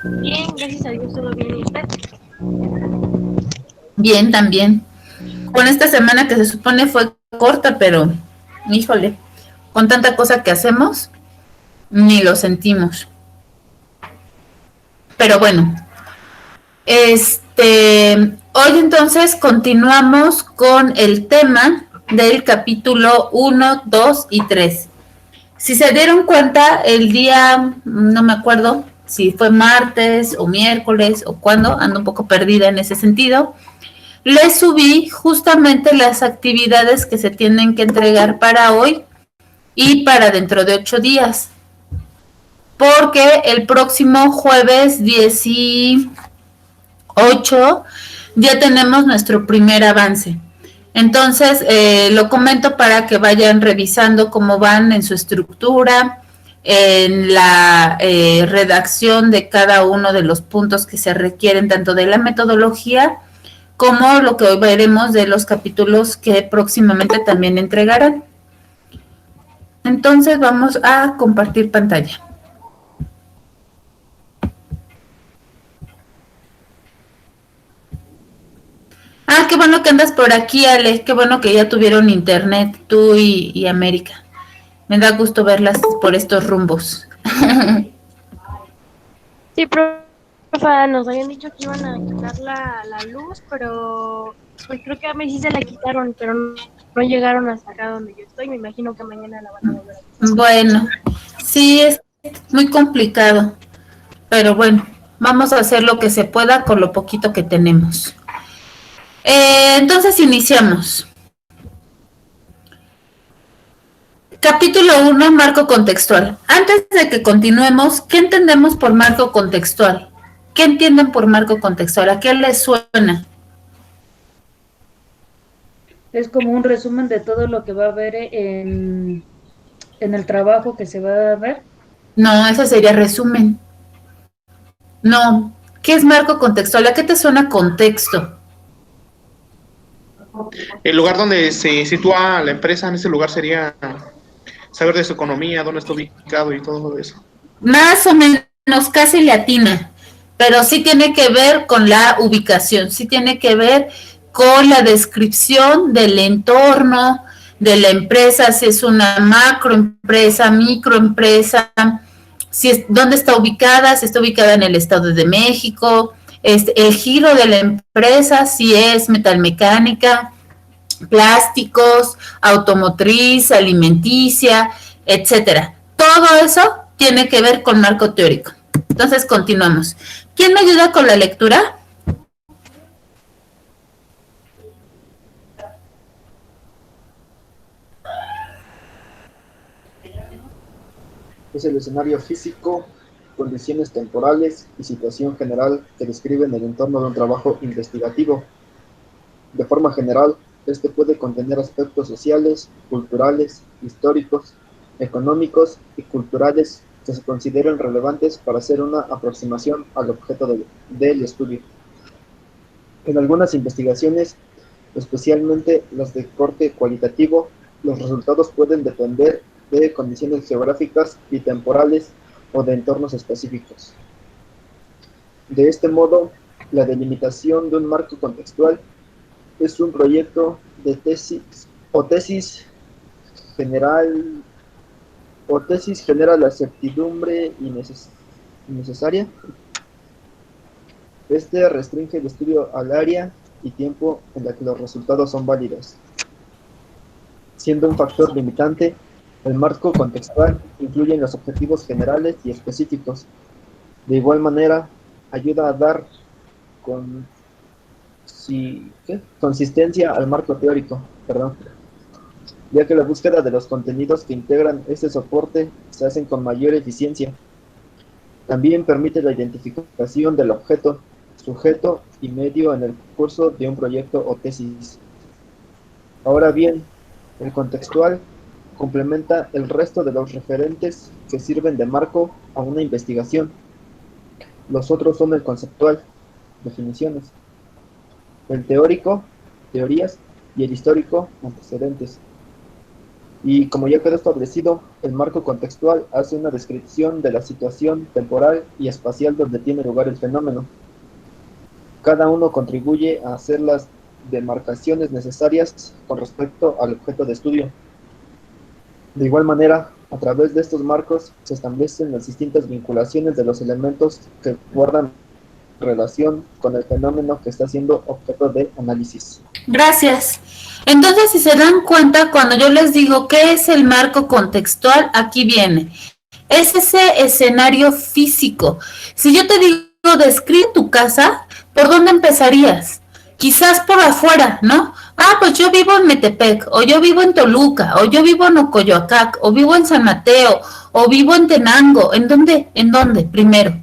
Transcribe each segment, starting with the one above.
Bien, gracias a Dios, todo bien. ¿Y usted? Bien, también. Con esta semana que se supone fue corta, pero, híjole, con tanta cosa que hacemos, ni lo sentimos. Pero bueno, hoy entonces continuamos con el tema del capítulo uno, 2 y 3. Si se dieron cuenta, el día, no me acuerdo si fue martes o miércoles o cuándo, ando un poco perdida en ese sentido, les subí justamente las actividades que se tienen que entregar para hoy y para dentro de 8 días, porque el próximo jueves 18 ya tenemos nuestro primer avance. Entonces, lo comento para que vayan revisando cómo van en su estructura, en la redacción de cada uno de los puntos que se requieren, tanto de la metodología como lo que hoy veremos de los capítulos que próximamente también entregarán. Entonces, vamos a compartir pantalla. Ah, qué bueno que andas por aquí, Ale. Qué bueno que ya tuvieron internet, tú y América. Me da gusto verlas por estos rumbos. Sí, profa, nos habían dicho que iban a quitar la luz, pero pues creo que a mí sí se la quitaron, pero no llegaron hasta acá donde yo estoy. Me imagino que mañana la van a volver a quitar. Bueno, sí, es muy complicado, pero bueno, vamos a hacer lo que se pueda con lo poquito que tenemos. Entonces iniciamos. Capítulo uno, marco contextual. Antes de que continuemos, ¿qué entendemos por marco contextual? ¿Qué entienden por marco contextual? ¿A qué les suena? Es como un resumen de todo lo que va a haber en el trabajo que se va a ver. No, eso sería resumen. No, ¿qué es marco contextual? ¿A qué te suena contexto? El lugar donde se sitúa la empresa, en ese lugar sería saber de su economía, dónde está ubicado y todo eso. Más o menos, casi le atina, pero sí tiene que ver con la ubicación, sí tiene que ver con la descripción del entorno de la empresa, si es una macroempresa, microempresa, si es, dónde está ubicada, si está ubicada en el Estado de México, el giro de la empresa, si es metalmecánica, plásticos, automotriz, alimenticia, etcétera. Todo eso tiene que ver con marco teórico. Entonces, continuamos. ¿Quién me ayuda con la lectura? Es el escenario físico, condiciones temporales y situación general que describen el entorno de un trabajo investigativo. De forma general, este puede contener aspectos sociales, culturales, históricos, económicos y culturales que se consideren relevantes para hacer una aproximación al objeto del estudio. En algunas investigaciones, especialmente las de corte cualitativo, los resultados pueden depender de condiciones geográficas y temporales o de entornos específicos. De este modo, la delimitación de un marco contextual es un proyecto de tesis general o tesis genera la certidumbre innecesaria. Este restringe el estudio al área y tiempo en la que los resultados son válidos. Siendo un factor limitante, el marco contextual incluye los objetivos generales y específicos. De igual manera, ayuda a dar consistencia al marco teórico, ya que la búsqueda de los contenidos que integran este soporte se hacen con mayor eficiencia. También permite la identificación del objeto, sujeto y medio en el curso de un proyecto o tesis. Ahora bien, el contextual complementa el resto de los referentes que sirven de marco a una investigación. Los otros son el conceptual, definiciones, el teórico, teorías, y el histórico, antecedentes. Y como ya quedó establecido, el marco contextual hace una descripción de la situación temporal y espacial donde tiene lugar el fenómeno. Cada uno contribuye a hacer las demarcaciones necesarias con respecto al objeto de estudio. De igual manera, a través de estos marcos se establecen las distintas vinculaciones de los elementos que guardan relación con el fenómeno que está siendo objeto de análisis. Gracias. Entonces, si se dan cuenta, cuando yo les digo qué es el marco contextual, aquí viene. Es ese escenario físico. Si yo te digo, describe tu casa, ¿por dónde empezarías? Quizás por afuera, ¿no? Ah, pues yo vivo en Metepec, o yo vivo en Toluca, o yo vivo en Ocoyoacac, o vivo en San Mateo, o vivo en Tenango. ¿En dónde? ¿En dónde? Primero.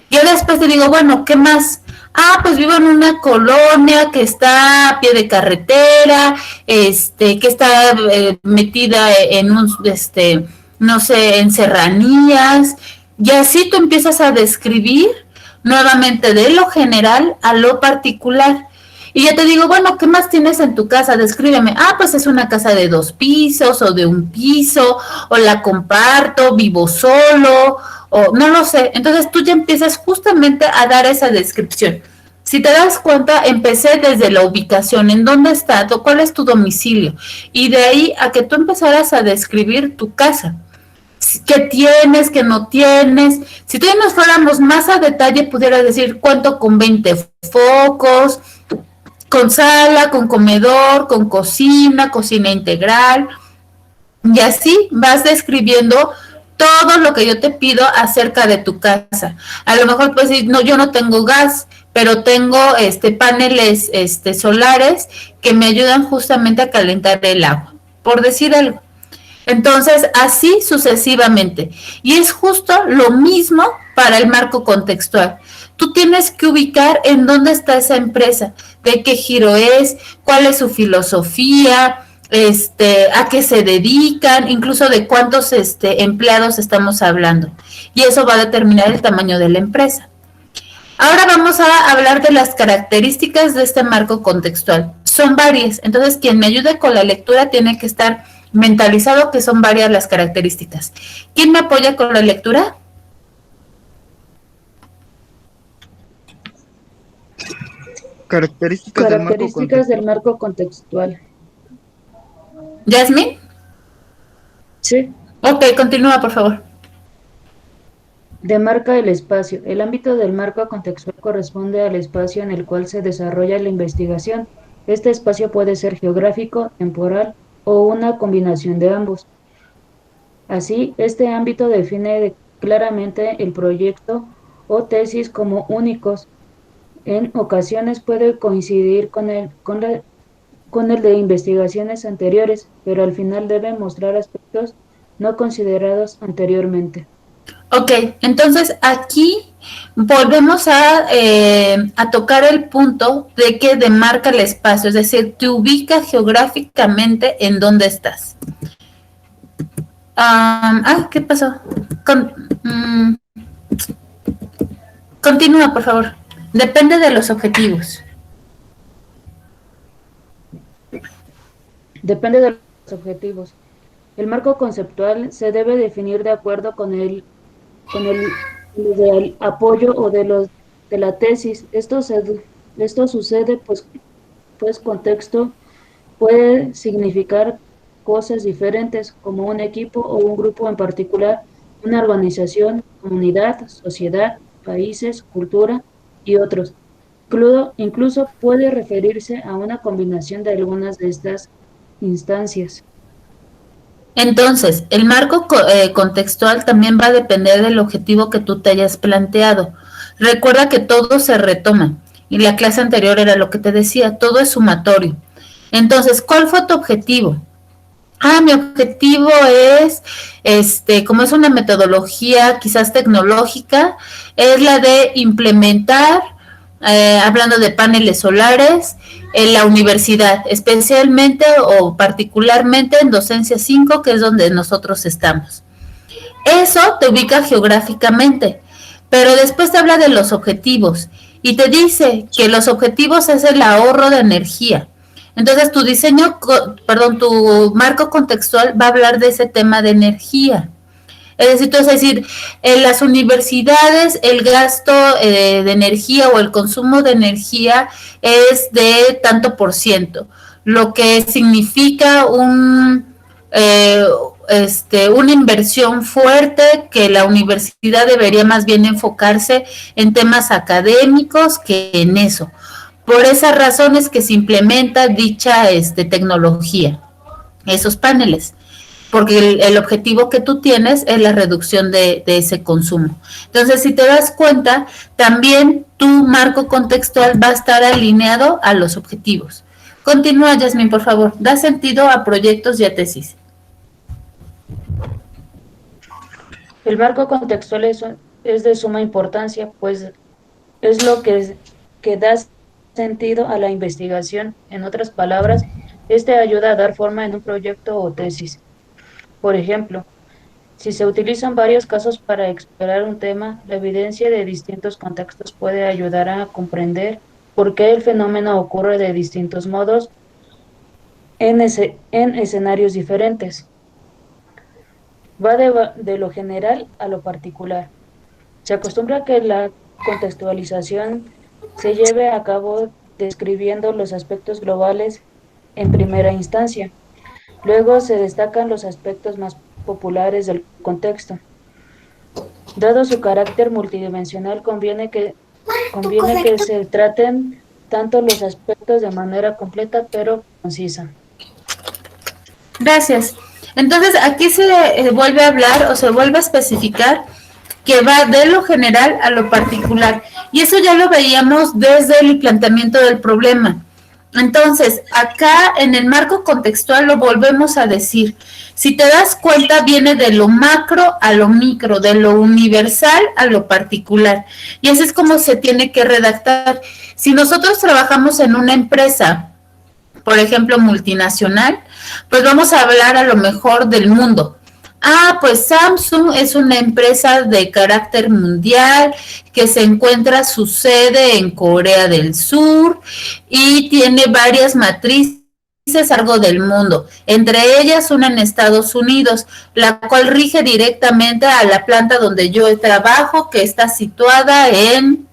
Yo después te digo, bueno, ¿qué más? Ah, pues vivo en una colonia que está a pie de carretera, que está metida en un, no sé, en serranías, y así tú empiezas a describir nuevamente de lo general a lo particular. Y ya te digo, bueno, ¿qué más tienes en tu casa? Descríbeme. Ah, pues es una casa de 2 pisos o de 1 piso, o la comparto, vivo solo, o no lo sé. Entonces tú ya empiezas justamente a dar esa descripción. Si te das cuenta, empecé desde la ubicación, en dónde está, cuál es tu domicilio, y de ahí a que tú empezaras a describir tu casa. ¿Qué tienes, qué no tienes? Si tú nos fuéramos más a detalle, pudieras decir, cuento con 20 focos, con sala, con comedor, con cocina, cocina integral, y así vas describiendo todo lo que yo te pido acerca de tu casa. A lo mejor puedes decir, no, yo no tengo gas, pero tengo paneles solares que me ayudan justamente a calentar el agua, por decir algo. Entonces, así sucesivamente. Y es justo lo mismo para el marco contextual. Tú tienes que ubicar en dónde está esa empresa, de qué giro es, cuál es su filosofía, a qué se dedican, incluso de cuántos empleados estamos hablando. Y eso va a determinar el tamaño de la empresa. Ahora vamos a hablar de las características de este marco contextual. Son varias, entonces quien me ayude con la lectura tiene que estar mentalizado que son varias las características. ¿Quién me apoya con la lectura? Características del marco contextual. ¿Yasmín? Sí. Ok, continúa, por favor. Demarca el espacio. El ámbito del marco contextual corresponde al espacio en el cual se desarrolla la investigación. Este espacio puede ser geográfico, temporal o una combinación de ambos. Así, este ámbito define claramente el proyecto o tesis como únicos. En ocasiones puede coincidir con el de investigaciones anteriores, pero al final debe mostrar aspectos no considerados anteriormente. Ok, entonces aquí volvemos a tocar el punto de que demarca el espacio, es decir, te ubica geográficamente en dónde estás. ¿Qué pasó? Continúa, por favor. Depende de los objetivos. Depende de los objetivos. El marco conceptual se debe definir de acuerdo con el apoyo o de la tesis. Esto sucede pues contexto puede significar cosas diferentes como un equipo o un grupo en particular, una organización, comunidad, sociedad, países, cultura y otros. Incluso puede referirse a una combinación de algunas de estas instancias. Entonces, el marco contextual también va a depender del objetivo que tú te hayas planteado. Recuerda que todo se retoma, y la clase anterior era lo que te decía, todo es sumatorio. Entonces, ¿cuál fue tu objetivo? Mi objetivo es, como es una metodología quizás tecnológica, es la de implementar, hablando de paneles solares, en la universidad, especialmente o particularmente en docencia 5, que es donde nosotros estamos. Eso te ubica geográficamente, pero después te habla de los objetivos y te dice que los objetivos es el ahorro de energía. Entonces tu tu marco contextual va a hablar de ese tema de energía. Es decir, en las universidades el gasto de energía o el consumo de energía es de tanto por ciento, lo que significa una inversión fuerte que la universidad debería más bien enfocarse en temas académicos que en eso. Por esas razones que se implementa dicha tecnología, esos paneles, porque el objetivo que tú tienes es la reducción de ese consumo. Entonces, si te das cuenta, también tu marco contextual va a estar alineado a los objetivos. Continúa, Yasmín, por favor. Da sentido a proyectos y a tesis. El marco contextual es de suma importancia, pues es lo que da sentido a la investigación. En otras palabras, ayuda a dar forma en un proyecto o tesis. Por ejemplo, si se utilizan varios casos para explorar un tema, la evidencia de distintos contextos puede ayudar a comprender por qué el fenómeno ocurre de distintos modos en escenarios diferentes. Va de lo general a lo particular. Se acostumbra que la contextualización se lleve a cabo describiendo los aspectos globales en primera instancia. Luego se destacan los aspectos más populares del contexto. Dado su carácter multidimensional, conviene que se traten tanto los aspectos de manera completa pero concisa. Gracias. Entonces, aquí se vuelve a hablar o se vuelve a especificar que va de lo general a lo particular. Y eso ya lo veíamos desde el planteamiento del problema. Entonces, acá en el marco contextual lo volvemos a decir. Si te das cuenta, viene de lo macro a lo micro, de lo universal a lo particular. Y así es como se tiene que redactar. Si nosotros trabajamos en una empresa, por ejemplo, multinacional, pues vamos a hablar a lo mejor del mundo. Pues Samsung es una empresa de carácter mundial que se encuentra su sede en Corea del Sur y tiene varias matrices a lo largo del mundo, entre ellas una en Estados Unidos, la cual rige directamente a la planta donde yo trabajo, que está situada en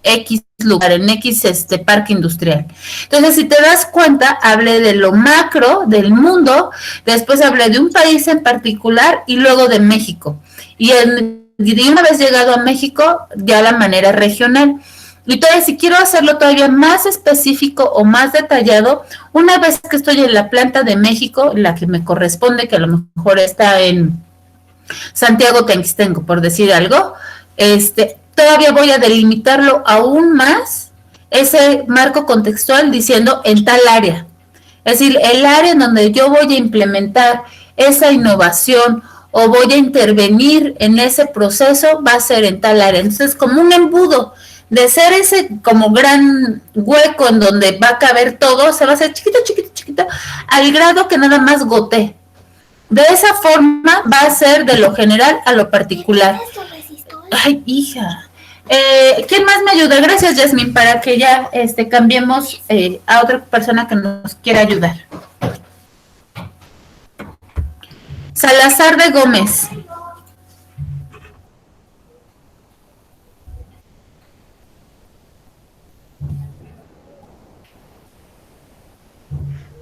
X lugar, en X parque industrial. Entonces, si te das cuenta, hablé de lo macro del mundo, después hablé de un país en particular y luego de México. Y una vez llegado a México, ya la manera regional. Y todavía, si quiero hacerlo todavía más específico o más detallado, una vez que estoy en la planta de México, la que me corresponde, que a lo mejor está en Santiago Tenxtengo, por decir algo, todavía voy a delimitarlo aún más, ese marco contextual, diciendo en tal área. Es decir, el área en donde yo voy a implementar esa innovación o voy a intervenir en ese proceso va a ser en tal área. Entonces, como un embudo, de ser ese como gran hueco en donde va a caber todo, se va a hacer chiquito, chiquito, chiquito, al grado que nada más gotee. De esa forma va a ser de lo general a lo particular. Ay, hija. ¿Quién más me ayuda? Gracias, Yasmín, para que ya cambiemos a otra persona que nos quiera ayudar. Salazar de Gómez.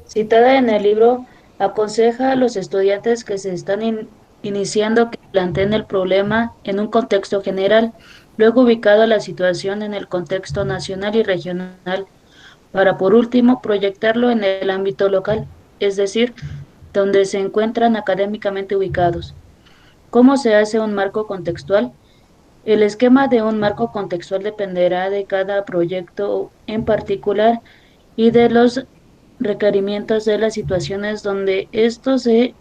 Citada en el libro, aconseja a los estudiantes que se están iniciando que planteen el problema en un contexto general, luego ubicado la situación en el contexto nacional y regional, para por último proyectarlo en el ámbito local, es decir, donde se encuentran académicamente ubicados. ¿Cómo se hace un marco contextual? El esquema de un marco contextual dependerá de cada proyecto en particular y de los requerimientos de las situaciones donde estos se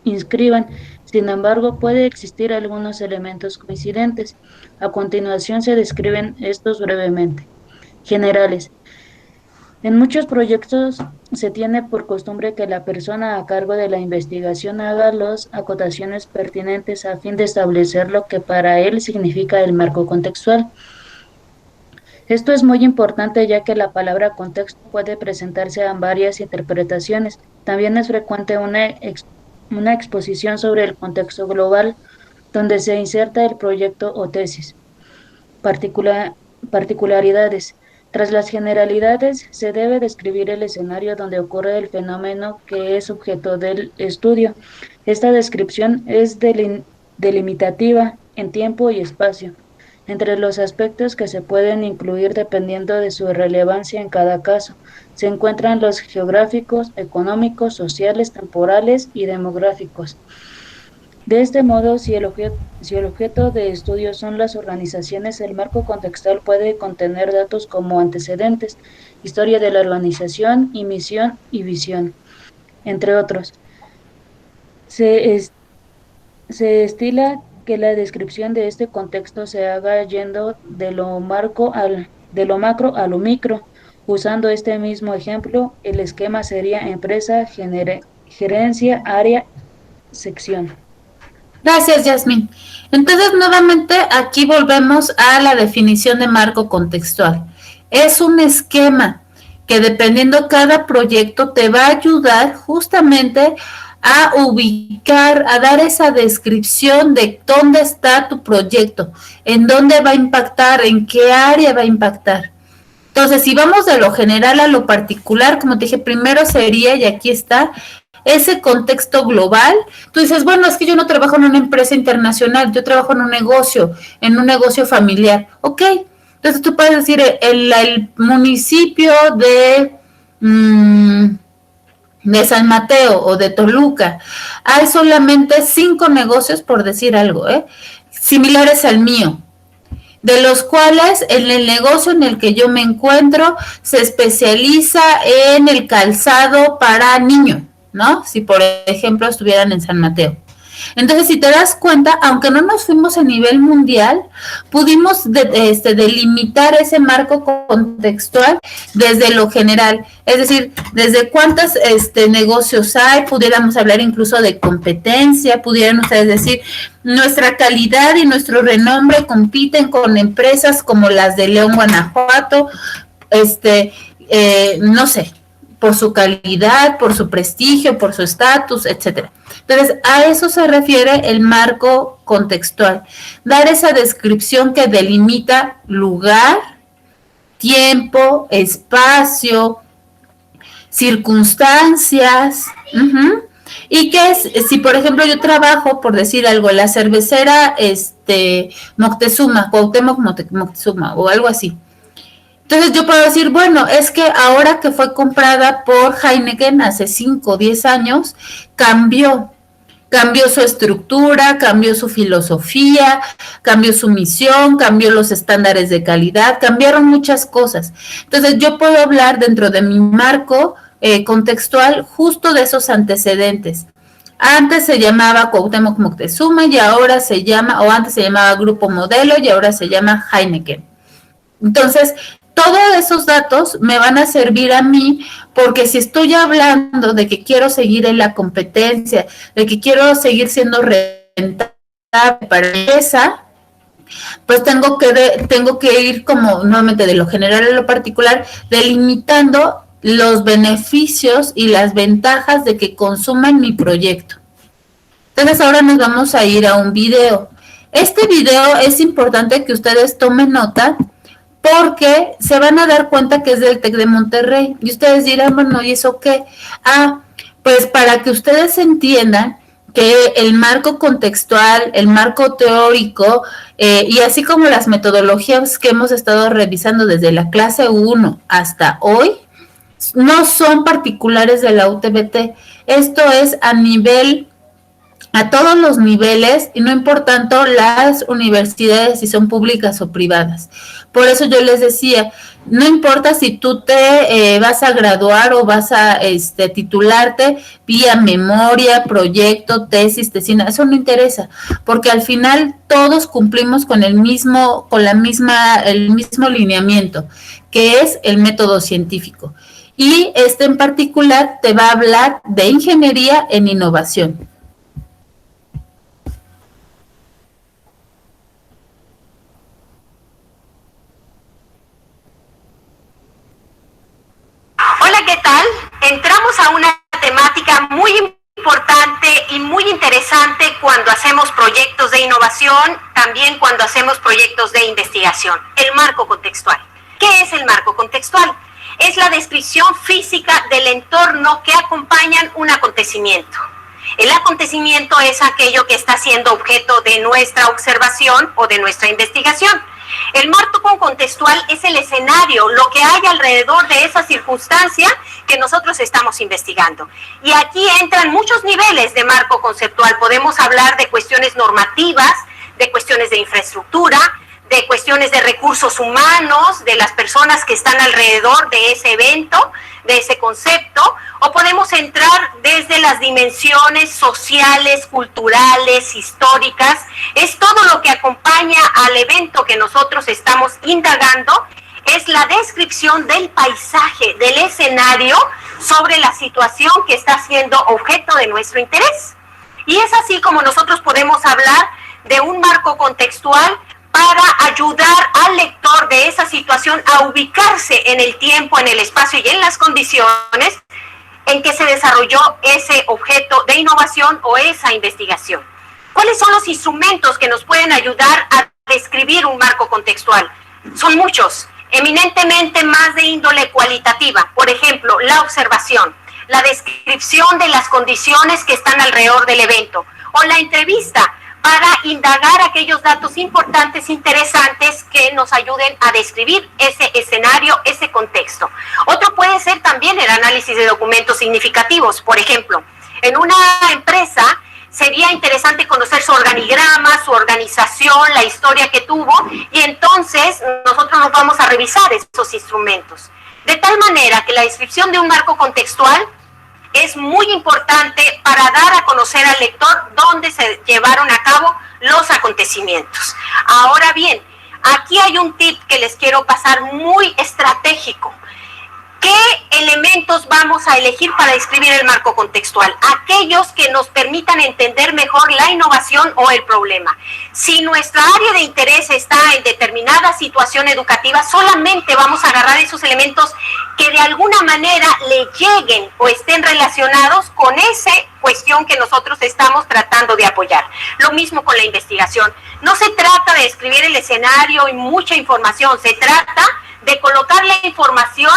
inscriban. Sin embargo, puede existir algunos elementos coincidentes. A continuación se describen estos brevemente. Generales. En muchos proyectos se tiene por costumbre que la persona a cargo de la investigación haga las acotaciones pertinentes a fin de establecer lo que para él significa el marco contextual. Esto es muy importante ya que la palabra contexto puede presentarse en varias interpretaciones. También es frecuente una exposición sobre el contexto global donde se inserta el proyecto o tesis. Particularidades. Tras las generalidades, se debe describir el escenario donde ocurre el fenómeno que es objeto del estudio. Esta descripción es delimitativa en tiempo y espacio. Entre los aspectos que se pueden incluir dependiendo de su relevancia en cada caso, se encuentran los geográficos, económicos, sociales, temporales y demográficos. De este modo, si el objeto de estudio son las organizaciones, el marco contextual puede contener datos como antecedentes, historia de la organización y misión y visión, entre otros. Se estila que la descripción de este contexto se haga yendo de lo macro a lo micro. Usando este mismo ejemplo, el esquema sería empresa, gerencia, área, sección. Gracias, Yasmín. Entonces, nuevamente, aquí volvemos a la definición de marco contextual. Es un esquema que dependiendo cada proyecto te va a ayudar justamente a ubicar, a dar esa descripción de dónde está tu proyecto, en dónde va a impactar, en qué área va a impactar. Entonces, si vamos de lo general a lo particular, como te dije, primero sería, y aquí está, ese contexto global. Tú dices, bueno, es que yo no trabajo en una empresa internacional, yo trabajo en un negocio familiar. Ok, entonces tú puedes decir el municipio de San Mateo o de Toluca. Hay solamente 5 negocios, por decir algo, similares al mío, de los cuales en el negocio en el que yo me encuentro se especializa en el calzado para niños, ¿no? Si por ejemplo estuvieran en San Mateo. Entonces, si te das cuenta, aunque no nos fuimos a nivel mundial, pudimos delimitar ese marco contextual desde lo general, es decir, desde cuántos negocios hay, pudiéramos hablar incluso de competencia, pudieran ustedes decir, nuestra calidad y nuestro renombre compiten con empresas como las de León, Guanajuato, no sé, por su calidad, por su prestigio, por su estatus, etcétera. Entonces, a eso se refiere el marco contextual, dar esa descripción que delimita lugar, tiempo, espacio, circunstancias, y que es, si por ejemplo yo trabajo, por decir algo, la cervecera Moctezuma, Cuauhtémoc Moctezuma, o algo así. Entonces yo puedo decir, bueno, es que ahora que fue comprada por Heineken hace 5 o 10 años, cambió su estructura, cambió su filosofía, cambió su misión, cambió los estándares de calidad, cambiaron muchas cosas. Entonces yo puedo hablar dentro de mi marco contextual justo de esos antecedentes. Antes se llamaba Cuauhtémoc Moctezuma y ahora se llama, o antes se llamaba Grupo Modelo y ahora se llama Heineken. Entonces, todos esos datos me van a servir a mí porque si estoy hablando de que quiero seguir en la competencia, de que quiero seguir siendo rentable para esa, pues tengo que ir como nuevamente de lo general a lo particular, delimitando los beneficios y las ventajas de que consuman mi proyecto. Entonces ahora nos vamos a ir a un video. Este video es importante que ustedes tomen nota porque se van a dar cuenta que es del TEC de Monterrey. Y ustedes dirán, bueno, ¿y eso qué? Pues para que ustedes entiendan que el marco contextual, el marco teórico, y así como las metodologías que hemos estado revisando desde la clase 1 hasta hoy, no son particulares de la UTBT. Esto es a todos los niveles y no importando las universidades si son públicas o privadas. Por eso yo les decía, no importa si tú te vas a graduar o vas a titularte vía memoria, proyecto, tesis, tesina, eso no interesa, porque al final todos cumplimos con el mismo lineamiento, que es el método científico. Y en particular te va a hablar de ingeniería en innovación. ¿qué tal? Entramos a una temática muy importante y muy interesante cuando hacemos proyectos de innovación, también cuando hacemos proyectos de investigación, el marco contextual. ¿Qué es el marco contextual? Es la descripción física del entorno que acompaña un acontecimiento. El acontecimiento es aquello que está siendo objeto de nuestra observación o de nuestra investigación. El marco contextual es el escenario, lo que hay alrededor de esa circunstancia que nosotros estamos investigando. Y aquí entran muchos niveles de marco conceptual. Podemos hablar de cuestiones normativas, de cuestiones de infraestructura, de cuestiones de recursos humanos, de las personas que están alrededor de ese evento, de ese concepto, o podemos entrar desde las dimensiones sociales, culturales, históricas. Es todo lo que acompaña al evento que nosotros estamos indagando, es la descripción del paisaje, del escenario sobre la situación que está siendo objeto de nuestro interés. Y es así como nosotros podemos hablar de un marco contextual para ayudar al lector de esa situación a ubicarse en el tiempo, en el espacio y en las condiciones en que se desarrolló ese objeto de innovación o esa investigación. ¿Cuáles son los instrumentos que nos pueden ayudar a describir un marco contextual? Son muchos, eminentemente más de índole cualitativa. Por ejemplo, la observación, la descripción de las condiciones que están alrededor del evento, o la entrevista, para indagar aquellos datos importantes, interesantes, que nos ayuden a describir ese escenario, ese contexto. Otro puede ser también el análisis de documentos significativos. Por ejemplo, en una empresa sería interesante conocer su organigrama, su organización, la historia que tuvo, y entonces nosotros nos vamos a revisar esos instrumentos. De tal manera que la descripción de un marco contextual es muy importante para dar a conocer al lector dónde se llevaron a cabo los acontecimientos. Ahora bien, aquí hay un tip que les quiero pasar muy estratégico. ¿Qué elementos vamos a elegir para describir el marco contextual? Aquellos que nos permitan entender mejor la innovación o el problema. Si nuestra área de interés está en determinada situación educativa, solamente vamos a agarrar esos elementos que de alguna manera le lleguen o estén relacionados con esa cuestión que nosotros estamos tratando de apoyar. Lo mismo con la investigación. No se trata de describir el escenario y mucha información, se trata de colocar la información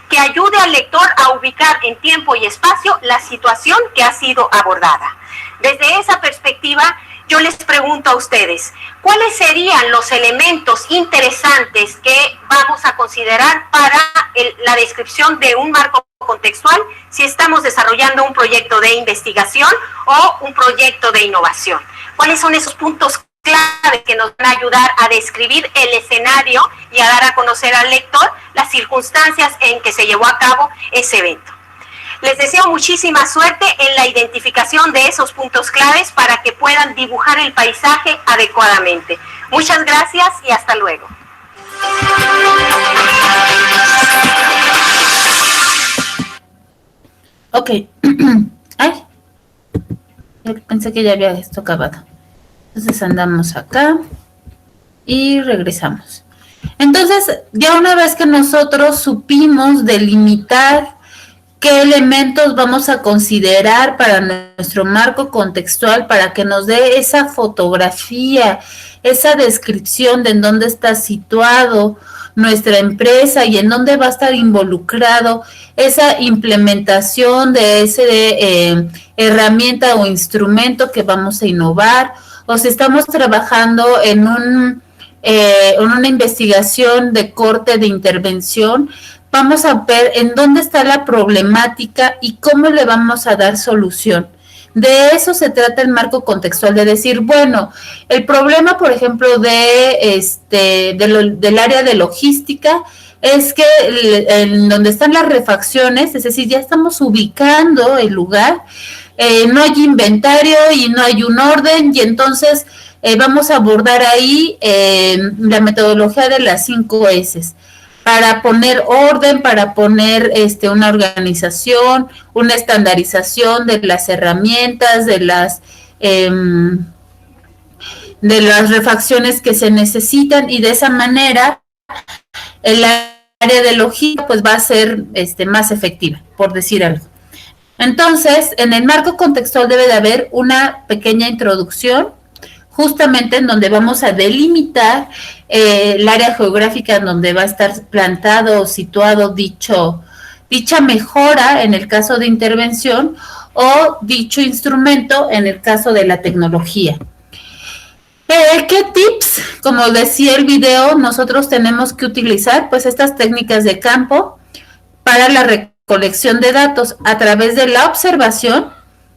que ayude al lector a ubicar en tiempo y espacio la situación que ha sido abordada. Desde esa perspectiva, yo les pregunto a ustedes, ¿cuáles serían los elementos interesantes que vamos a considerar para la descripción de un marco contextual si estamos desarrollando un proyecto de investigación o un proyecto de innovación? ¿Cuáles son esos puntos clave que nos van a ayudar a describir el escenario y a dar a conocer al lector las circunstancias en que se llevó a cabo ese evento? Les deseo muchísima suerte en la identificación de esos puntos claves para que puedan dibujar el paisaje adecuadamente. Muchas gracias y hasta luego. Ok. Ay, yo pensé que ya había esto acabado. Entonces andamos acá y regresamos. Entonces, ya una vez que nosotros supimos delimitar qué elementos vamos a considerar para nuestro marco contextual, para que nos dé esa fotografía, esa descripción de en dónde está situado nuestra empresa y en dónde va a estar involucrado esa implementación de ese herramienta o instrumento que vamos a innovar, o si estamos trabajando en una investigación de corte de intervención, vamos a ver en dónde está la problemática y cómo le vamos a dar solución. De eso se trata el marco contextual, de decir, bueno, el problema, por ejemplo, del área de logística es que en donde están las refacciones, es decir, ya estamos ubicando el lugar, no hay inventario y no hay un orden, y entonces vamos a abordar ahí la metodología de las 5 S para poner orden, para poner una organización, una estandarización de las herramientas, de las refacciones que se necesitan, y de esa manera el área de logística pues va a ser más efectiva, por decir algo. Entonces, en el marco contextual debe de haber una pequeña introducción, justamente en donde vamos a delimitar el área geográfica en donde va a estar plantado o situado dicha mejora en el caso de intervención o dicho instrumento en el caso de la tecnología. ¿Qué tips? Como decía el video, nosotros tenemos que utilizar pues estas técnicas de campo para la recolección de datos a través de la observación,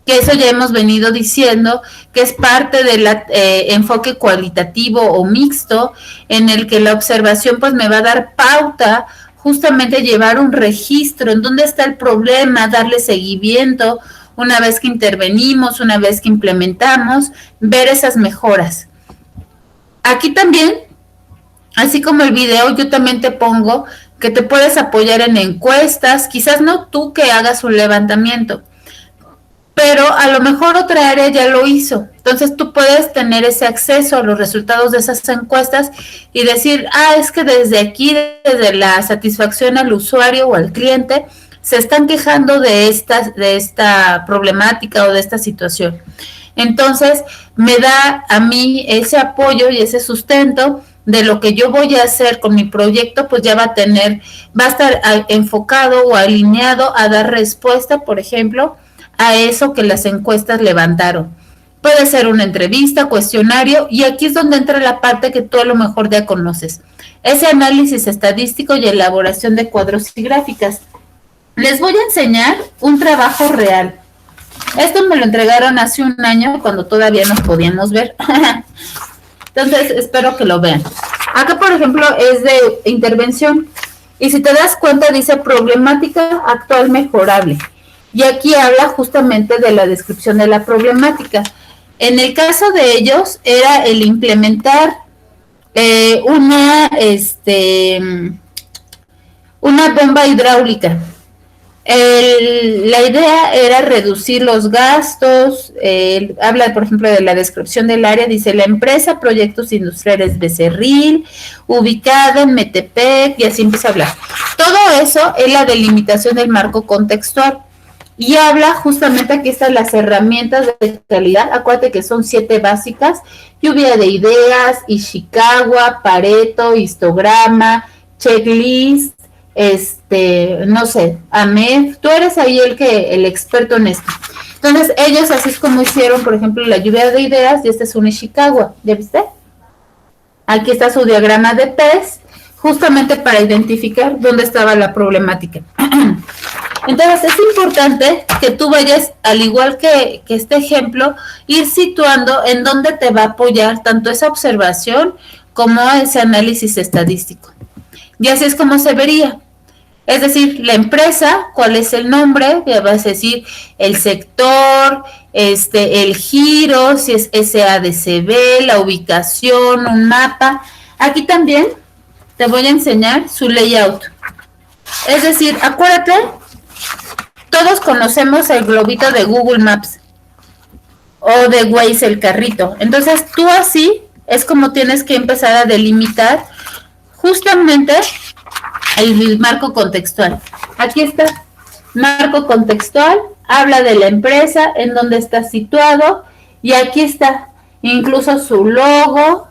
que eso ya hemos venido diciendo, que es parte del enfoque cualitativo o mixto, en el que la observación pues me va a dar pauta, justamente llevar un registro en dónde está el problema, darle seguimiento, una vez que intervenimos, una vez que implementamos, ver esas mejoras. Aquí también, así como el video, yo también te pongo que te puedes apoyar en encuestas, quizás no tú que hagas un levantamiento, pero a lo mejor otra área ya lo hizo. Entonces tú puedes tener ese acceso a los resultados de esas encuestas y decir, es que desde aquí, desde la satisfacción al usuario o al cliente, se están quejando de esta problemática o de esta situación. Entonces, me da a mí ese apoyo y ese sustento de lo que yo voy a hacer con mi proyecto, pues ya va a estar enfocado o alineado a dar respuesta, por ejemplo, a eso que las encuestas levantaron. Puede ser una entrevista, cuestionario, y aquí es donde entra la parte que tú a lo mejor ya conoces. Ese análisis estadístico y elaboración de cuadros y gráficas. Les voy a enseñar un trabajo real. Esto me lo entregaron hace un año cuando todavía nos podíamos ver. Entonces, espero que lo vean. Acá, por ejemplo, es de intervención. Y si te das cuenta, dice problemática actual mejorable. Y aquí habla justamente de la descripción de la problemática. En el caso de ellos, era el implementar una bomba hidráulica. La idea era reducir los gastos, habla por ejemplo de la descripción del área, dice la empresa Proyectos Industriales Becerril, ubicada en Metepec, y así empieza a hablar. Todo eso es la delimitación del marco contextual, y habla justamente, aquí están las herramientas de calidad, acuérdate que son 7 básicas, lluvia de ideas, Ishikawa, Pareto, histograma, checklist, no sé, Ahmed, tú eres ahí el experto en esto. Entonces, ellos así es como hicieron, por ejemplo, la lluvia de ideas, y este es un Ishikawa, ¿ya viste? Aquí está su diagrama de PES, justamente para identificar dónde estaba la problemática. Entonces, es importante que tú vayas, al igual que este ejemplo, ir situando en dónde te va a apoyar tanto esa observación como ese análisis estadístico. Y así es como se vería. Es decir, la empresa, cuál es el nombre, ya vas a decir el sector, el giro, si es SADCB, la ubicación, un mapa. Aquí también te voy a enseñar su layout. Es decir, acuérdate, todos conocemos el globito de Google Maps o de Waze, el carrito. Entonces, tú así es como tienes que empezar a delimitar justamente el marco contextual. Aquí está, marco contextual, habla de la empresa, en dónde está situado, y aquí está, incluso su logo,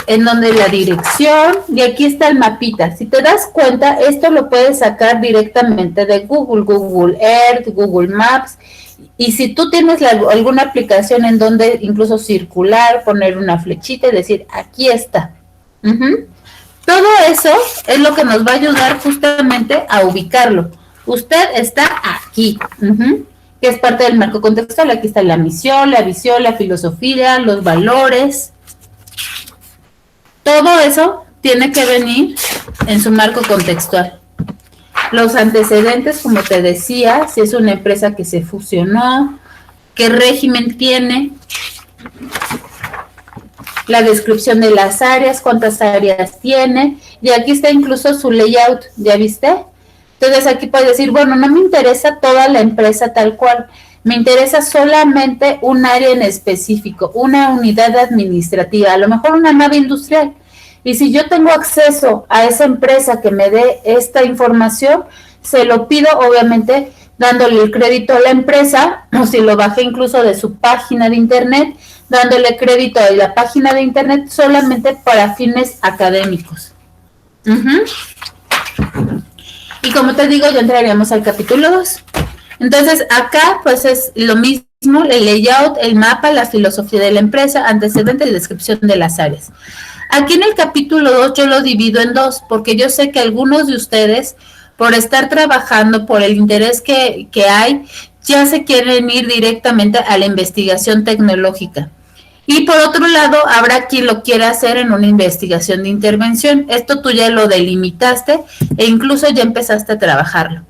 en donde la dirección, y aquí está el mapita. Si te das cuenta, esto lo puedes sacar directamente de Google Earth, Google Maps, y si tú tienes alguna aplicación en donde incluso circular, poner una flechita y decir, aquí está. Todo eso es lo que nos va a ayudar justamente a ubicarlo. Usted está aquí, que es parte del marco contextual. Aquí está la misión, la visión, la filosofía, los valores. Todo eso tiene que venir en su marco contextual. Los antecedentes, como te decía, si es una empresa que se fusionó, qué régimen tiene, la descripción de las áreas, cuántas áreas tiene, y aquí está incluso su layout, ¿ya viste? Entonces aquí puedes decir, bueno, no me interesa toda la empresa tal cual, me interesa solamente un área en específico, una unidad administrativa, a lo mejor una nave industrial. Y si yo tengo acceso a esa empresa que me dé esta información, se lo pido, obviamente, dándole el crédito a la empresa, o si lo bajé incluso de su página de internet, dándole crédito a la página de internet solamente para fines académicos. Y como te digo, ya entraríamos al capítulo 2. Entonces, acá pues es lo mismo, el layout, el mapa, la filosofía de la empresa, antecedentes y descripción de las áreas. Aquí en el capítulo 2 yo lo divido en dos, porque yo sé que algunos de ustedes, por estar trabajando, por el interés que hay, ya se quieren ir directamente a la investigación tecnológica. Y por otro lado, habrá quien lo quiera hacer en una investigación de intervención. Esto tú ya lo delimitaste e incluso ya empezaste a trabajarlo.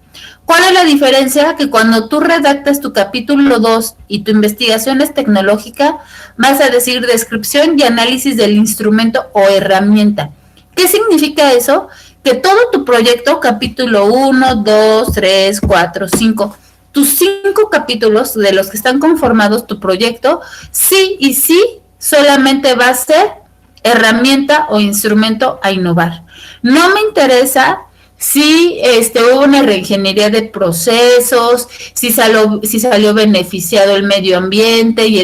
¿Cuál es la diferencia? Que cuando tú redactas tu capítulo 2 y tu investigación es tecnológica, vas a decir descripción y análisis del instrumento o herramienta. ¿Qué significa eso? Que todo tu proyecto, capítulo 1, 2, 3, 4, 5, tus 5 capítulos de los que están conformados tu proyecto, sí y sí solamente va a ser herramienta o instrumento a innovar. No me interesa si hubo una reingeniería de procesos, si salió beneficiado el medio ambiente y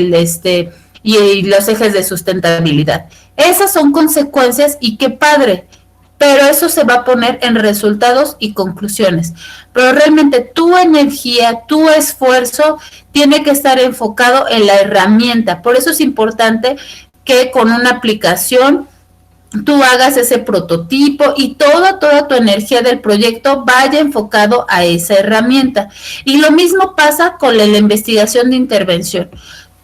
y los ejes de sustentabilidad. Esas son consecuencias y qué padre, pero eso se va a poner en resultados y conclusiones. Pero realmente tu energía, tu esfuerzo tiene que estar enfocado en la herramienta. Por eso es importante que con una aplicación tú hagas ese prototipo y toda tu energía del proyecto vaya enfocado a esa herramienta. Y lo mismo pasa con la investigación de intervención.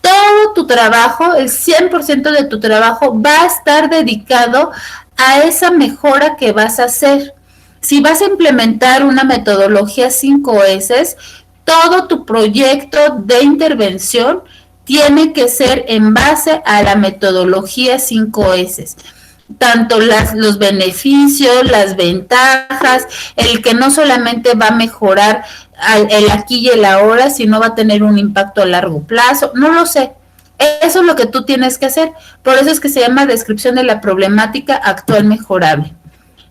Todo tu trabajo, el 100% de tu trabajo va a estar dedicado a esa mejora que vas a hacer. Si vas a implementar una metodología 5S, todo tu proyecto de intervención tiene que ser en base a la metodología 5S. Tanto los beneficios, las ventajas, el que no solamente va a mejorar el aquí y el ahora, sino va a tener un impacto a largo plazo, no lo sé. Eso es lo que tú tienes que hacer. Por eso es que se llama descripción de la problemática actual mejorable.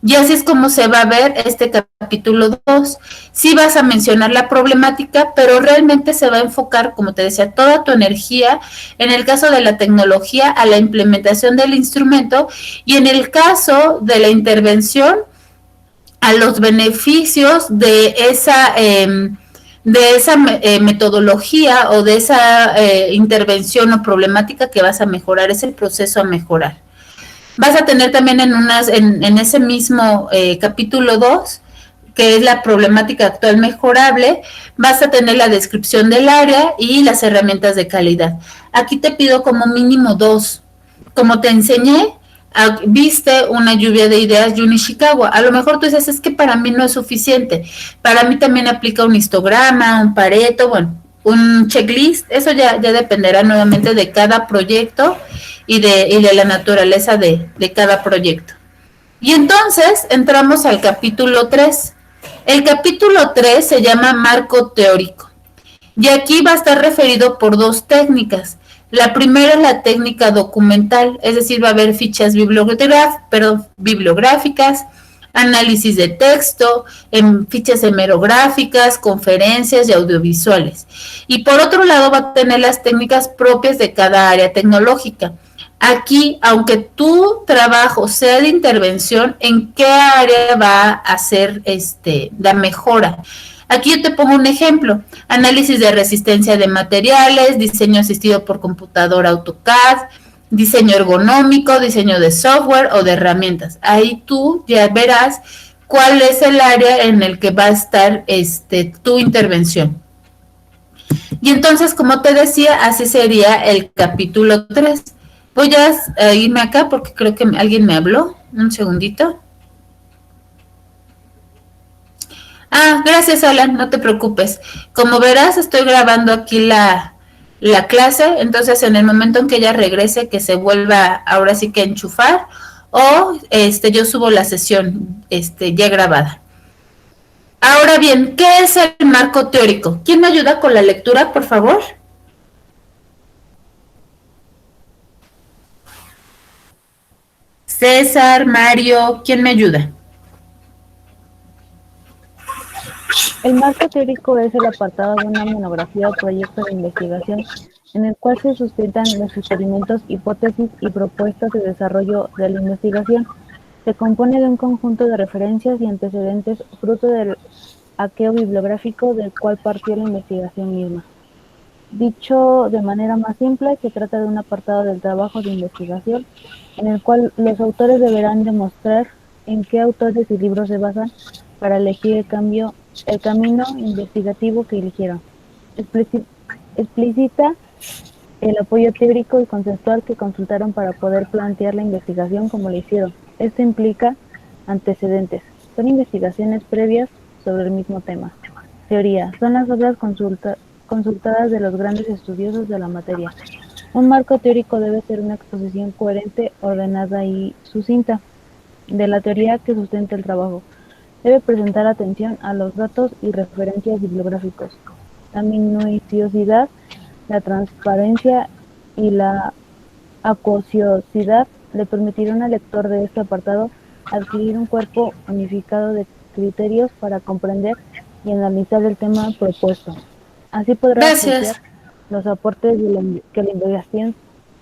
Y así es como se va a ver este capítulo 2. Sí vas a mencionar la problemática, pero realmente se va a enfocar, como te decía, toda tu energía, en el caso de la tecnología, a la implementación del instrumento, y en el caso de la intervención, a los beneficios de esa metodología o de esa intervención o problemática que vas a mejorar, es el proceso a mejorar. Vas a tener también en ese mismo capítulo 2, que es la problemática actual mejorable, vas a tener la descripción del área y las herramientas de calidad. Aquí te pido como mínimo 2. Como te enseñé, viste una lluvia de ideas Jun Ishikawa. A lo mejor tú dices, es que para mí no es suficiente. Para mí también aplica un histograma, un Pareto, bueno, un checklist. Eso ya dependerá nuevamente de cada proyecto y de la naturaleza de cada proyecto. Y entonces entramos al capítulo 3. El capítulo 3 se llama marco teórico. Y aquí va a estar referido por 2 técnicas. La primera es la técnica documental, es decir, va a haber fichas bibliográficas, análisis de texto, fichas hemerográficas, conferencias y audiovisuales. Y por otro lado va a tener las técnicas propias de cada área tecnológica. Aquí, aunque tu trabajo sea de intervención, ¿en qué área va a ser la mejora? Aquí yo te pongo un ejemplo: análisis de resistencia de materiales, diseño asistido por computadora AutoCAD, diseño ergonómico, diseño de software o de herramientas. Ahí tú ya verás cuál es el área en el que va a estar tu intervención. Y entonces, como te decía, así sería el capítulo 3. Voy a irme acá porque creo que alguien me habló. Un segundito. Gracias, Alan, no te preocupes. Como verás, estoy grabando aquí la clase, entonces en el momento en que ella regrese, que se vuelva ahora sí que a enchufar, o yo subo la sesión ya grabada. Ahora bien, ¿qué es el marco teórico? ¿Quién me ayuda con la lectura, por favor? César, Mario, ¿quién me ayuda? El marco teórico es el apartado de una monografía o proyecto de investigación en el cual se sustentan los experimentos, hipótesis y propuestas de desarrollo de la investigación. Se compone de un conjunto de referencias y antecedentes fruto del hackeo bibliográfico del cual partió la investigación misma. Dicho de manera más simple, se trata de un apartado del trabajo de investigación en el cual los autores deberán demostrar en qué autores y libros se basan para elegir el camino investigativo que eligieron. Explicita el apoyo teórico y conceptual que consultaron para poder plantear la investigación como lo hicieron. Esto implica antecedentes. Son investigaciones previas sobre el mismo tema. Teoría. Son las obras consultadas de los grandes estudiosos de la materia. Un marco teórico debe ser una exposición coherente, ordenada y sucinta de la teoría que sustenta el trabajo. Debe presentar atención a los datos y referencias bibliográficos. La minuciosidad, la transparencia y la acuciosidad le permitirán al lector de este apartado adquirir un cuerpo unificado de criterios para comprender y analizar el tema propuesto. Así podrá apreciar los aportes que la investigación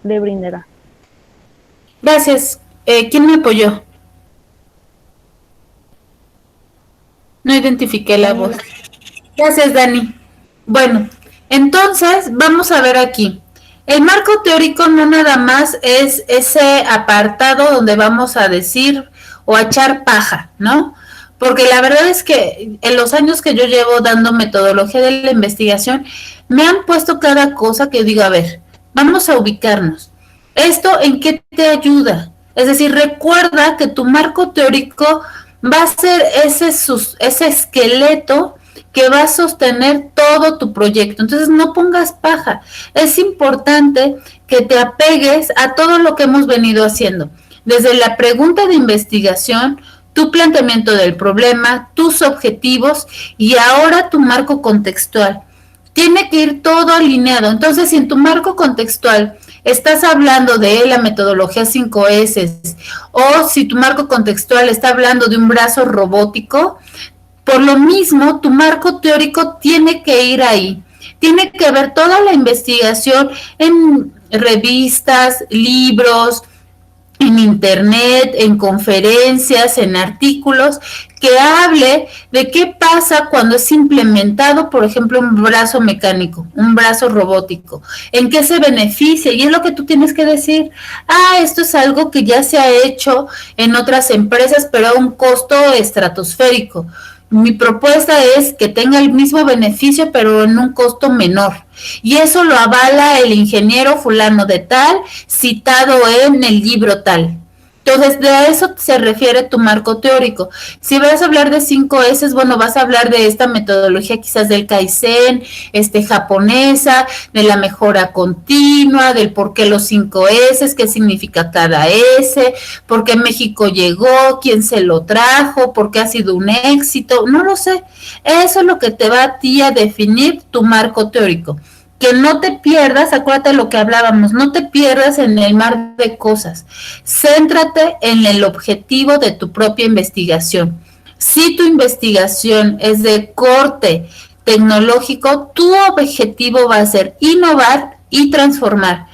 le brindará. Gracias. ¿Quién me apoyó? No identifiqué la voz. Gracias, Dani. Bueno, entonces vamos a ver aquí. El marco teórico no nada más es ese apartado donde vamos a decir o a echar paja, ¿no? Porque la verdad es que en los años que yo llevo dando metodología de la investigación, me han puesto cada cosa que digo, a ver, vamos a ubicarnos. ¿Esto en qué te ayuda? Es decir, recuerda que tu marco teórico va a ser ese esqueleto que va a sostener todo tu proyecto. Entonces no pongas paja. Es importante que te apegues a todo lo que hemos venido haciendo. Desde la pregunta de investigación, tu planteamiento del problema, tus objetivos y ahora tu marco contextual. Tiene que ir todo alineado. Entonces, si en tu marco contextual estás hablando de la metodología 5S o si tu marco contextual está hablando de un brazo robótico, por lo mismo, tu marco teórico tiene que ir ahí. Tiene que ver toda la investigación en revistas, libros, en internet, en conferencias, en artículos, que hable de qué pasa cuando es implementado, por ejemplo, un brazo mecánico, un brazo robótico, en qué se beneficia, y es lo que tú tienes que decir, esto es algo que ya se ha hecho en otras empresas, pero a un costo estratosférico. Mi propuesta es que tenga el mismo beneficio, pero en un costo menor. Y eso lo avala el ingeniero fulano de tal, citado en el libro tal. Entonces, de eso se refiere tu marco teórico. Si vas a hablar de 5S, bueno, vas a hablar de esta metodología quizás del Kaizen, japonesa, de la mejora continua, del por qué los 5S, qué significa cada S, por qué México llegó, quién se lo trajo, por qué ha sido un éxito, no lo sé. Eso es lo que te va a ti a definir tu marco teórico. Que no te pierdas, acuérdate de lo que hablábamos, no te pierdas en el mar de cosas. Céntrate en el objetivo de tu propia investigación. Si tu investigación es de corte tecnológico, tu objetivo va a ser innovar y transformar.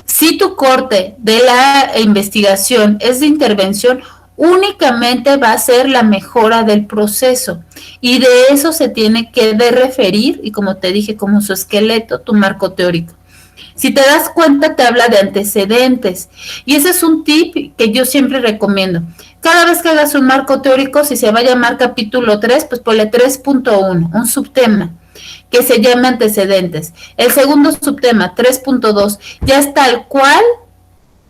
Si tu corte de la investigación es de intervención, únicamente va a ser la mejora del proceso y de eso se tiene que referir y como te dije como su esqueleto, tu marco teórico. Si te das cuenta te habla de antecedentes y ese es un tip que yo siempre recomiendo. Cada vez que hagas un marco teórico, si se va a llamar capítulo 3, pues ponle 3.1, un subtema que se llama antecedentes. El segundo subtema, 3.2, ya es tal cual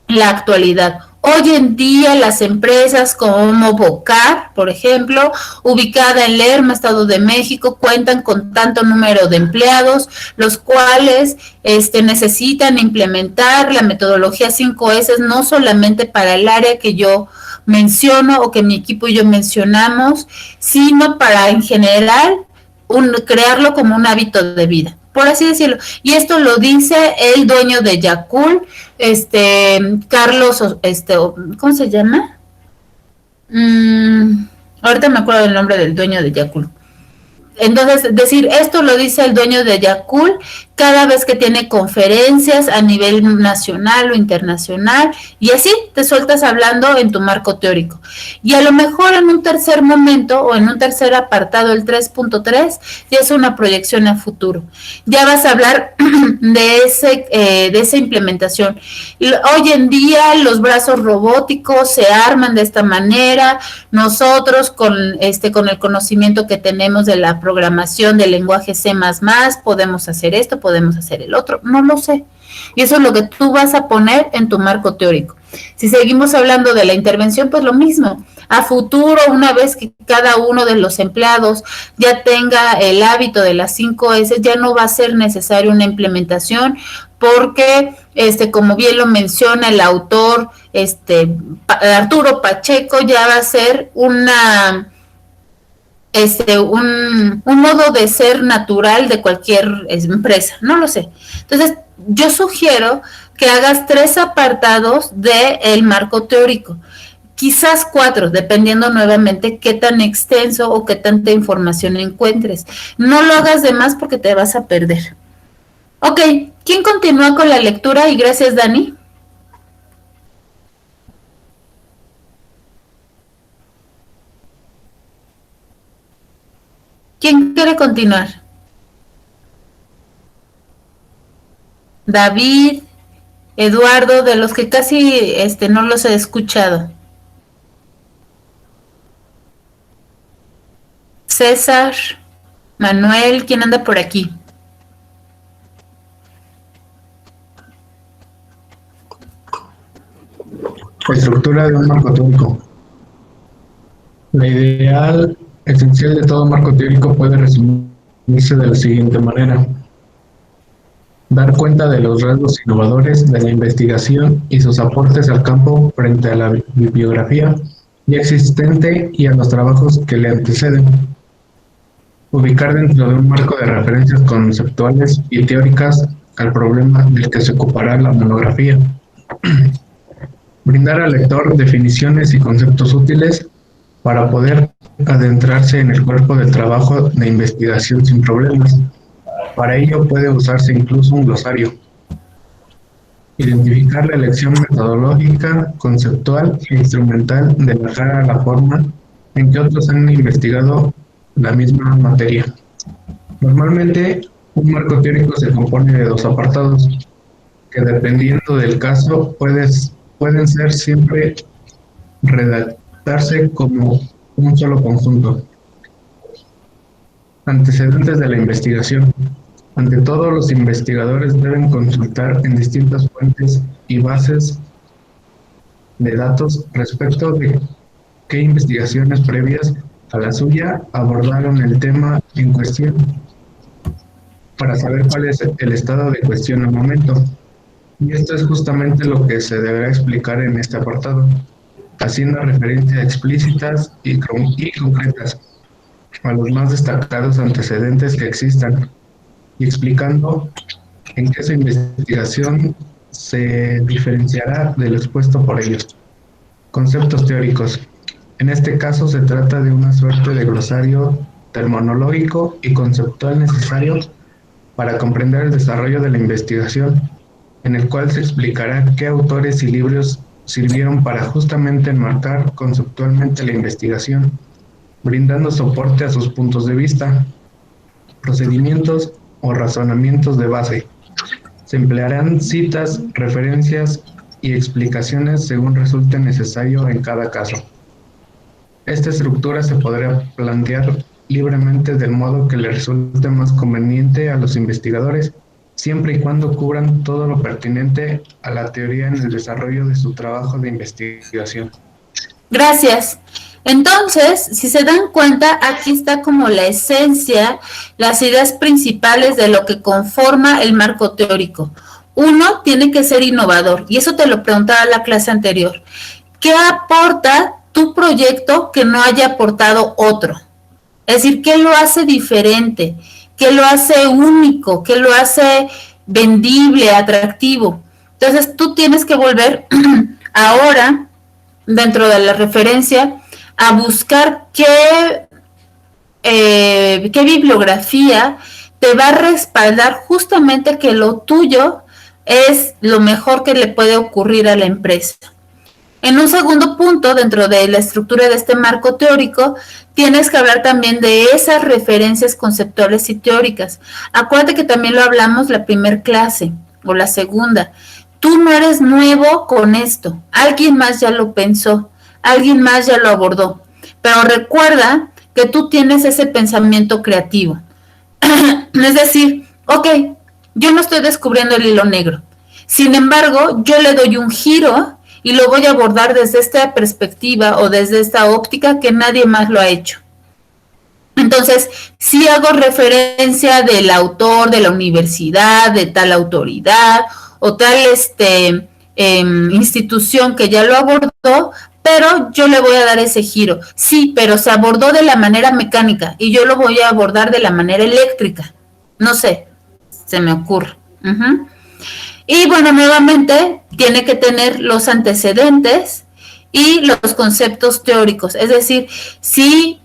la actualidad. Hoy en día las empresas como Bocar, por ejemplo, ubicada en Lerma, Estado de México, cuentan con tanto número de empleados, los cuales necesitan implementar la metodología 5S no solamente para el área que yo menciono o que mi equipo y yo mencionamos, sino para en general crearlo como un hábito de vida. por así decirlo. Y esto lo dice el dueño de Yakult, Carlos, ¿cómo se llama? Ahorita me acuerdo del nombre del dueño de Yakult. Entonces, decir, esto lo dice el dueño de Yakult cada vez que tiene conferencias a nivel nacional o internacional, y así te sueltas hablando en tu marco teórico. Y a lo mejor en un tercer momento o en un tercer apartado, el 3.3, ya es una proyección a futuro. Ya vas a hablar de esa implementación. Hoy en día los brazos robóticos se arman de esta manera. Nosotros con el conocimiento que tenemos de la programación del lenguaje C++, podemos hacer esto, podemos hacer el otro, no lo sé. Y eso es lo que tú vas a poner en tu marco teórico. Si seguimos hablando de la intervención, pues lo mismo. A futuro, una vez que cada uno de los empleados ya tenga el hábito de las 5S, ya no va a ser necesaria una implementación, porque, como bien lo menciona el autor, Arturo Pacheco, ya va a ser un modo de ser natural de cualquier empresa, no lo sé. Entonces, yo sugiero que hagas 3 apartados del marco teórico, quizás 4, dependiendo nuevamente qué tan extenso o qué tanta información encuentres. No lo hagas de más porque te vas a perder. Ok, ¿quién continúa con la lectura? Y gracias, Dani. ¿Quién quiere continuar? David, Eduardo, de los que casi no los he escuchado. César, Manuel, ¿quién anda por aquí? Estructura de un marco teórico. La ideal esencial de todo marco teórico puede resumirse de la siguiente manera: dar cuenta de los rasgos innovadores de la investigación y sus aportes al campo frente a la bibliografía ya existente y a los trabajos que le anteceden. Ubicar dentro de un marco de referencias conceptuales y teóricas al problema del que se ocupará la monografía. Brindar al lector definiciones y conceptos útiles para poder adentrarse en el cuerpo del trabajo de investigación sin problemas. Para ello puede usarse incluso un glosario. Identificar la elección metodológica, conceptual e instrumental de la cara a la forma en que otros han investigado la misma materia. Normalmente, un marco teórico se compone de 2 apartados, que dependiendo del caso pueden ser siempre redactarse como un solo conjunto. Antecedentes de la investigación. Ante todo, los investigadores deben consultar en distintas fuentes y bases de datos respecto de qué investigaciones previas a la suya abordaron el tema en cuestión, para saber cuál es el estado de cuestión al momento. Y esto es justamente lo que se deberá explicar en este apartado, haciendo referencias explícitas y concretas a los más destacados antecedentes que existan y explicando en qué su investigación se diferenciará de lo expuesto por ellos. Conceptos teóricos. En este caso se trata de una suerte de glosario terminológico y conceptual necesario para comprender el desarrollo de la investigación, en el cual se explicará qué autores y libros sirvieron para justamente enmarcar conceptualmente la investigación, brindando soporte a sus puntos de vista, procedimientos o razonamientos de base. Se emplearán citas, referencias y explicaciones según resulte necesario en cada caso. Esta estructura se podrá plantear libremente del modo que le resulte más conveniente a los investigadores, siempre y cuando cubran todo lo pertinente a la teoría en el desarrollo de su trabajo de investigación. Gracias. Entonces, si se dan cuenta, aquí está como la esencia, las ideas principales de lo que conforma el marco teórico. Uno, tiene que ser innovador, y eso te lo preguntaba en la clase anterior. ¿Qué aporta tu proyecto que no haya aportado otro? Es decir, ¿qué lo hace diferente? ¿Qué lo hace único? ¿Qué lo hace vendible, atractivo? Entonces tú tienes que volver ahora, dentro de la referencia, a buscar qué bibliografía te va a respaldar justamente que lo tuyo es lo mejor que le puede ocurrir a la empresa. En un segundo punto, dentro de la estructura de este marco teórico, tienes que hablar también de esas referencias conceptuales y teóricas. Acuérdate que también lo hablamos la primera clase o la segunda. Tú no eres nuevo con esto. Alguien más ya lo pensó, alguien más ya lo abordó. Pero recuerda que tú tienes ese pensamiento creativo. Es decir, ok, yo no estoy descubriendo el hilo negro. Sin embargo, yo le doy un giro y lo voy a abordar desde esta perspectiva o desde esta óptica que nadie más lo ha hecho. Entonces, si hago referencia del autor, de la universidad, de tal autoridad o tal institución que ya lo abordó, pero yo le voy a dar ese giro. Sí, pero se abordó de la manera mecánica y yo lo voy a abordar de la manera eléctrica. No sé, se me ocurre. Y bueno, nuevamente tiene que tener los antecedentes y los conceptos teóricos. Es decir, si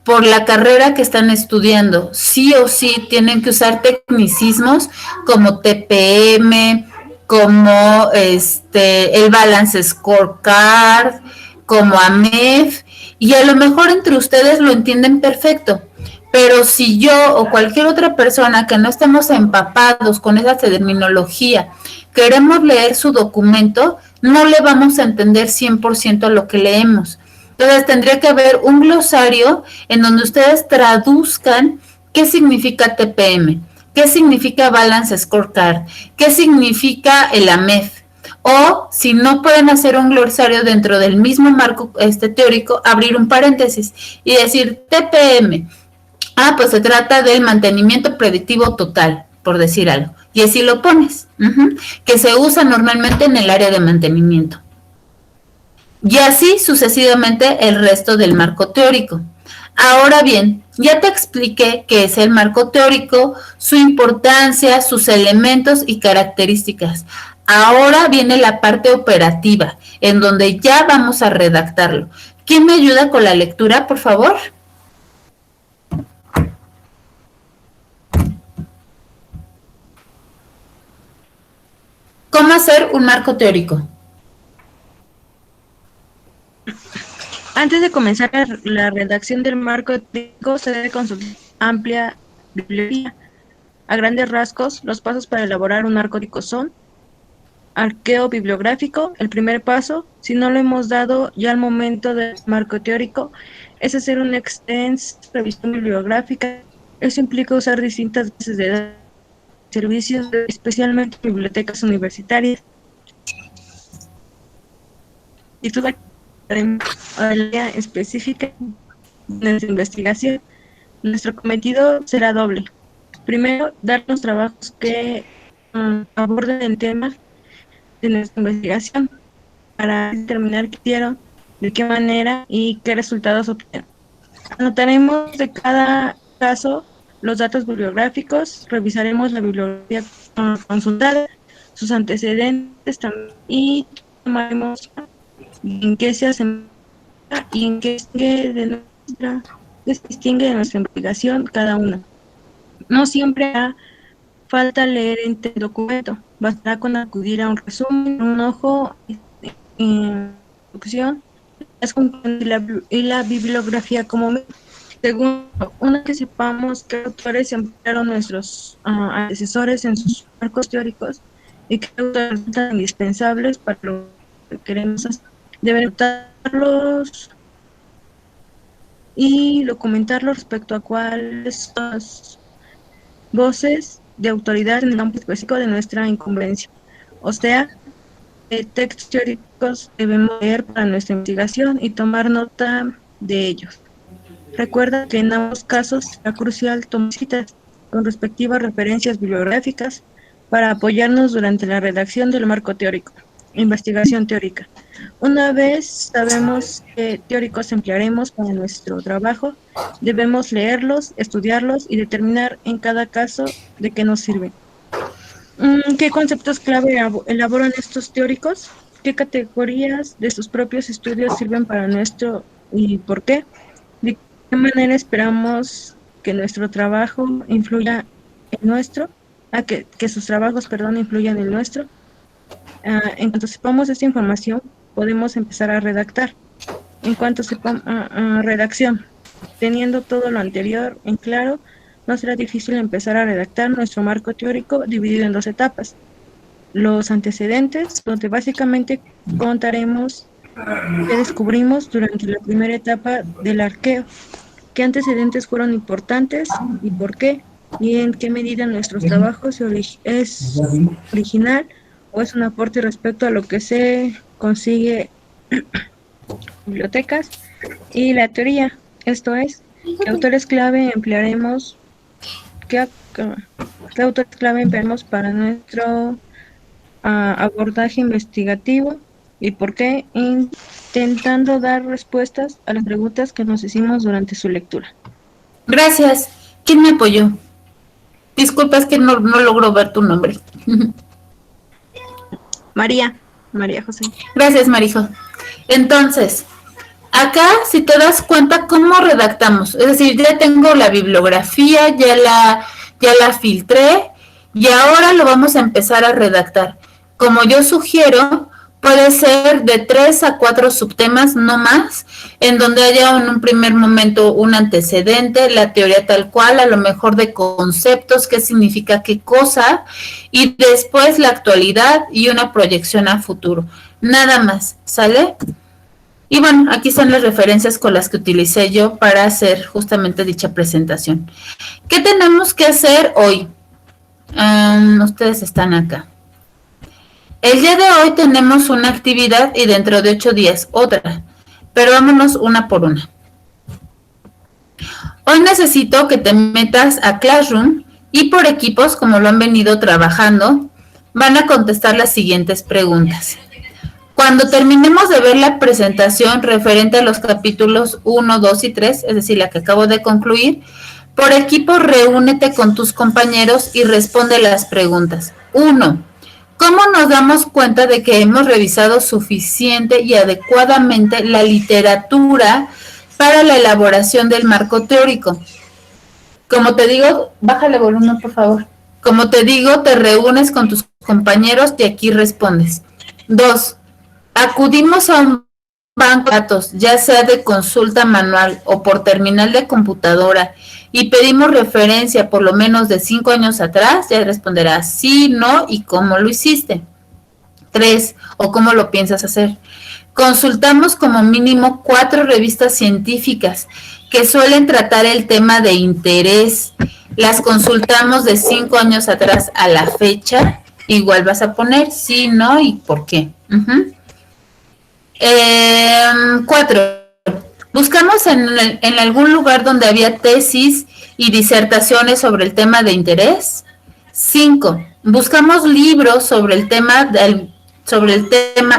por la carrera que están estudiando, sí o sí tienen que usar tecnicismos como TPM, como el Balance Scorecard, como AMEF, y a lo mejor entre ustedes lo entienden perfecto. Pero si yo o cualquier otra persona que no estemos empapados con esa terminología, queremos leer su documento, no le vamos a entender 100% lo que leemos. Entonces tendría que haber un glosario en donde ustedes traduzcan qué significa TPM, qué significa Balance Scorecard, qué significa el AMEF. O si no pueden hacer un glosario dentro del mismo marco teórico, abrir un paréntesis y decir TPM. Pues se trata del mantenimiento predictivo total, por decir algo. Y así lo pones, que se usa normalmente en el área de mantenimiento. Y así sucesivamente el resto del marco teórico. Ahora bien, ya te expliqué qué es el marco teórico, su importancia, sus elementos y características. Ahora viene la parte operativa, en donde ya vamos a redactarlo. ¿Quién me ayuda con la lectura, por favor? ¿Cómo hacer un marco teórico? Antes de comenzar la redacción del marco teórico, se debe consultar amplia bibliografía. A grandes rasgos, los pasos para elaborar un marco teórico son: arqueo bibliográfico. El primer paso, si no lo hemos dado ya al momento del marco teórico, es hacer una extensa revisión bibliográfica. Eso implica usar distintas bases de datos, servicios, especialmente bibliotecas universitarias. Y toda área específica de nuestra investigación. Nuestro cometido será doble. Primero, dar los trabajos que aborden el tema de nuestra investigación para determinar qué hicieron, de qué manera y qué resultados obtuvieron. Anotaremos de cada caso los datos bibliográficos, revisaremos la bibliografía consultada, sus antecedentes también, y tomaremos en qué se asemeja y en qué se distingue de nuestra investigación cada una. No siempre hará falta leer el documento, bastará con acudir a un resumen, un ojo, introducción y la bibliografía como medio. Segundo, una vez que sepamos qué autores emplearon nuestros antecesores en sus marcos teóricos y qué autores son indispensables para lo que queremos hacer, deben notarlos y documentarlos respecto a cuáles son las voces de autoridad en el ámbito específico de nuestra incumbencia. O sea, textos teóricos debemos leer para nuestra investigación y tomar nota de ellos. Recuerda que en ambos casos será crucial tomar citas con respectivas referencias bibliográficas para apoyarnos durante la redacción del marco teórico, investigación teórica. Una vez sabemos qué teóricos emplearemos para nuestro trabajo, debemos leerlos, estudiarlos y determinar en cada caso de qué nos sirven. ¿Qué conceptos clave elaboran estos teóricos? ¿Qué categorías de sus propios estudios sirven para nuestro y por qué? ¿De qué manera esperamos que nuestro trabajo influya en nuestro? Que sus trabajos, influyan en el nuestro. En cuanto sepamos esta información, podemos empezar a redactar. En cuanto sepamos redacción, teniendo todo lo anterior en claro, no será difícil empezar a redactar nuestro marco teórico dividido en 2 etapas. Los antecedentes, donde básicamente contaremos qué descubrimos durante la primera etapa del arqueo, qué antecedentes fueron importantes y por qué, y en qué medida nuestros trabajos es original o es un aporte respecto a lo que se consigue en bibliotecas, y la teoría, esto es, qué autores clave emplearemos, qué autores clave emplearemos para nuestro abordaje investigativo y por qué, intentando dar respuestas a las preguntas que nos hicimos durante su lectura. Gracias. ¿Quién me apoyó? Disculpa, es que no logro ver tu nombre. María José. Gracias, Marijo. Entonces, acá, si te das cuenta, ¿cómo redactamos? Es decir, ya tengo la bibliografía, ya la filtré, y ahora lo vamos a empezar a redactar. Como yo sugiero, puede ser de 3 a 4 subtemas, no más, en donde haya en un primer momento un antecedente, la teoría tal cual, a lo mejor de conceptos, qué significa qué cosa, y después la actualidad y una proyección a futuro. Nada más, ¿sale? Y bueno, aquí están las referencias con las que utilicé yo para hacer justamente dicha presentación. ¿Qué tenemos que hacer hoy? Ustedes están acá. El día de hoy tenemos una actividad y dentro de 8 días otra, pero vámonos una por una. Hoy necesito que te metas a Classroom y por equipos, como lo han venido trabajando, van a contestar las siguientes preguntas. Cuando terminemos de ver la presentación referente a los capítulos 1, 2 y 3, es decir, la que acabo de concluir, por equipo reúnete con tus compañeros y responde las preguntas. 1. ¿Cómo nos damos cuenta de que hemos revisado suficiente y adecuadamente la literatura para la elaboración del marco teórico? Como te digo, bájale volumen, por favor. Como te digo, te reúnes con tus compañeros y aquí respondes. 2. Acudimos a un banco de datos, ya sea de consulta manual o por terminal de computadora, y pedimos referencia por lo menos de 5 años atrás, ya responderás sí, no y cómo lo hiciste. 3. O cómo lo piensas hacer. Consultamos como mínimo 4 revistas científicas que suelen tratar el tema de interés. Las consultamos de 5 años atrás a la fecha. Igual vas a poner sí, no y por qué. 4. Buscamos en algún lugar donde había tesis y disertaciones sobre el tema de interés. 5. Buscamos libros sobre el tema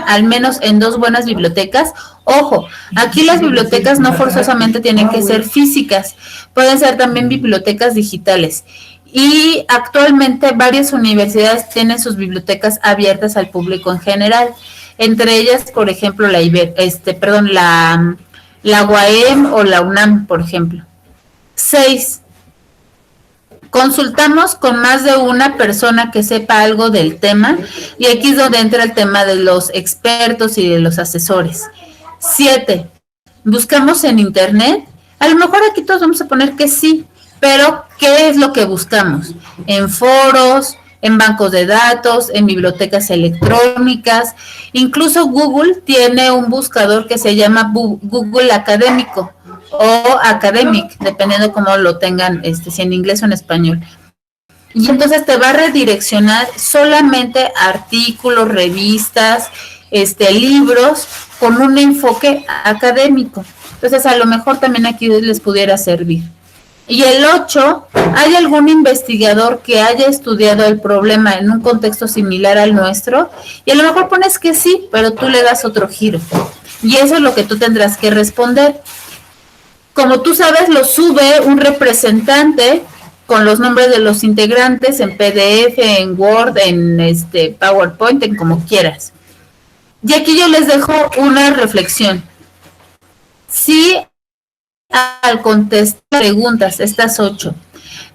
al menos en 2 buenas bibliotecas. Ojo, aquí las bibliotecas no forzosamente tienen que ser físicas, pueden ser también bibliotecas digitales. Y actualmente varias universidades tienen sus bibliotecas abiertas al público en general. Entre ellas, por ejemplo, la UAM o la UNAM, por ejemplo. 6. Consultamos con más de una persona que sepa algo del tema, y aquí es donde entra el tema de los expertos y de los asesores. 7. Buscamos en internet. A lo mejor aquí todos vamos a poner que sí, pero ¿qué es lo que buscamos? En foros, en bancos de datos, en bibliotecas electrónicas. Incluso Google tiene un buscador que se llama Google Académico o Academic, dependiendo cómo lo tengan, si en inglés o en español. Y entonces te va a redireccionar solamente a artículos, revistas, libros con un enfoque académico. Entonces a lo mejor también aquí les pudiera servir. Y el 8, ¿hay algún investigador que haya estudiado el problema en un contexto similar al nuestro? Y a lo mejor pones que sí, pero tú le das otro giro. Y eso es lo que tú tendrás que responder. Como tú sabes, lo sube un representante con los nombres de los integrantes en PDF, en Word, en PowerPoint, en como quieras. Y aquí yo les dejo una reflexión. Si al contestar preguntas, estas 8,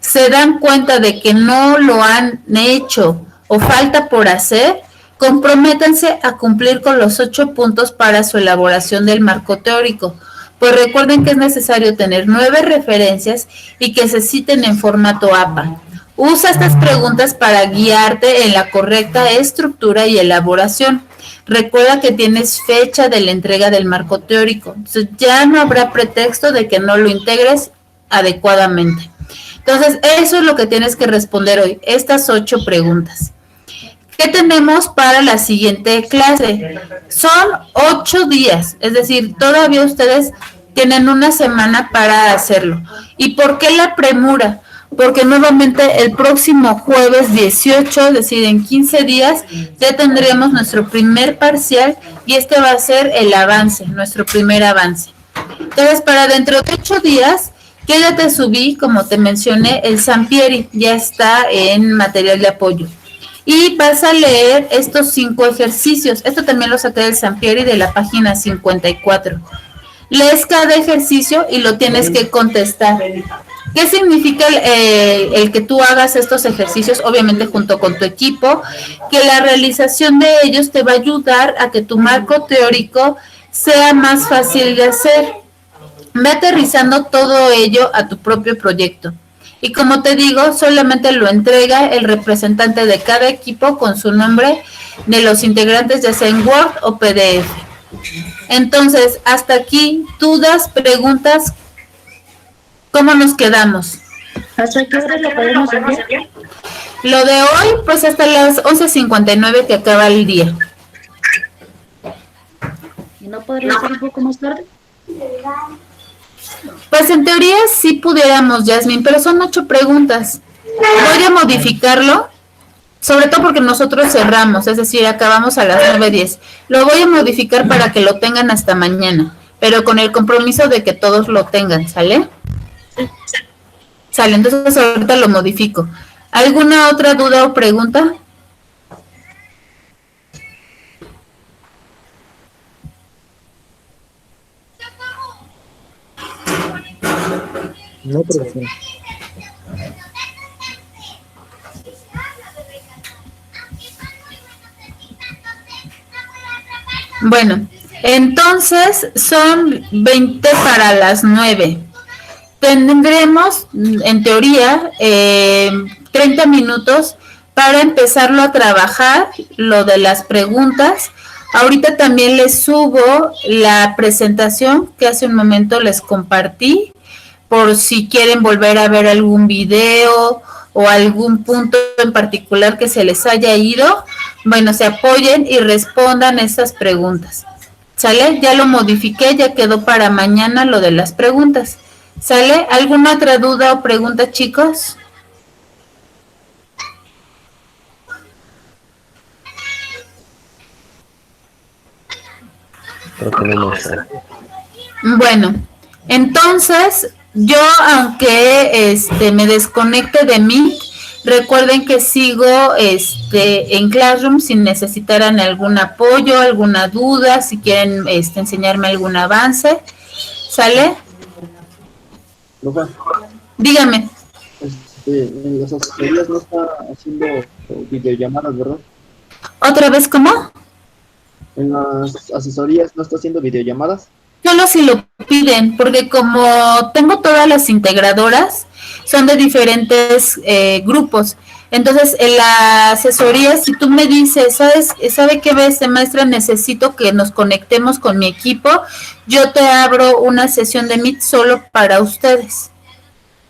se dan cuenta de que no lo han hecho o falta por hacer, comprométanse a cumplir con los 8 puntos para su elaboración del marco teórico. Pues recuerden que es necesario tener 9 referencias y que se citen en formato APA. Usa estas preguntas para guiarte en la correcta estructura y elaboración. Recuerda que tienes fecha de la entrega del marco teórico. Entonces ya no habrá pretexto de que no lo integres adecuadamente. Entonces, eso es lo que tienes que responder hoy, estas 8 preguntas. ¿Qué tenemos para la siguiente clase? Son 8 días, es decir, todavía ustedes tienen una semana para hacerlo. ¿Y por qué la premura? Porque nuevamente el próximo jueves 18, es decir, en 15 días, ya tendremos nuestro primer parcial y este va a ser el avance, nuestro primer avance. Entonces, para dentro de 8 días, que ya te subí, como te mencioné, el Sampieri, ya está en material de apoyo. Y vas a leer estos 5 ejercicios. Esto también lo saqué del Sampieri de la página 54. Lees cada ejercicio y lo tienes que contestar. ¿Qué significa el que tú hagas estos ejercicios, obviamente junto con tu equipo? Que la realización de ellos te va a ayudar a que tu marco teórico sea más fácil de hacer. Ve aterrizando todo ello a tu propio proyecto. Y como te digo, solamente lo entrega el representante de cada equipo con su nombre de los integrantes, ya sea en Word o PDF. Entonces, hasta aquí, dudas, preguntas, ¿cómo nos quedamos? ¿Hasta qué hora lo podemos enviar? Lo de hoy, pues hasta las 11:59 que acaba el día. ¿Y no podría ser un poco más tarde? Pues en teoría sí pudiéramos, Yasmin, pero son 8 preguntas. Voy a modificarlo, sobre todo porque nosotros cerramos, es decir, acabamos a las 9:10. Lo voy a modificar para que lo tengan hasta mañana, pero con el compromiso de que todos lo tengan, ¿sale? Sale, entonces ahorita lo modifico. ¿Alguna otra duda o pregunta? No, profesor. Bueno, entonces son 20 para las 9. Tendremos, en teoría, 30 minutos para empezarlo a trabajar, lo de las preguntas. Ahorita también les subo la presentación que hace un momento les compartí, por si quieren volver a ver algún video o algún punto en particular que se les haya ido, bueno, se apoyen y respondan estas preguntas. ¿Sale? Ya lo modifiqué, ya quedó para mañana lo de las preguntas. ¿Sale? ¿Alguna otra duda o pregunta, chicos? Bueno, entonces yo, aunque me desconecte de mí, recuerden que sigo en Classroom si necesitaran algún apoyo, alguna duda, si quieren enseñarme algún avance. ¿Sale? Profe, Dígame. en las asesorías no está haciendo videollamadas, ¿verdad? ¿Otra vez cómo? En las asesorías no está haciendo videollamadas. Solo si lo piden, porque como tengo todas las integradoras, son de diferentes grupos. Entonces, en la asesoría, si tú me dices, ¿sabe qué ves, maestra? Necesito que nos conectemos con mi equipo, yo te abro una sesión de Meet solo para ustedes.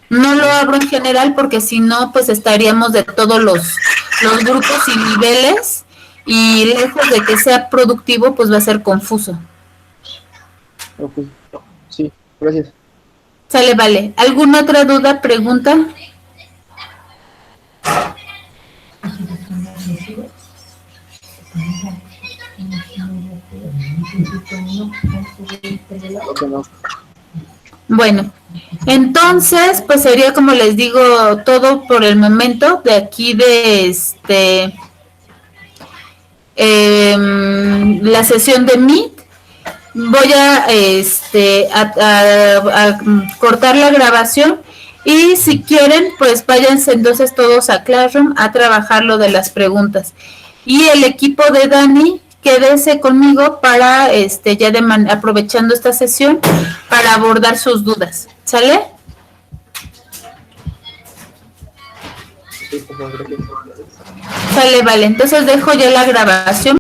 No lo abro en general porque si no, pues estaríamos de todos los grupos y niveles y lejos de que sea productivo, pues va a ser confuso. Ok, sí, gracias. Sale, vale. ¿Alguna otra duda, pregunta? Bueno, entonces, pues sería como les digo todo por el momento de aquí de la sesión de Meet. Voy a cortar la grabación y si quieren, pues váyanse entonces todos a Classroom a trabajar lo de las preguntas. Y el equipo de Dani, quédese conmigo para ya aprovechando esta sesión para abordar sus dudas. ¿Sale? Sale, vale. Entonces dejo ya la grabación.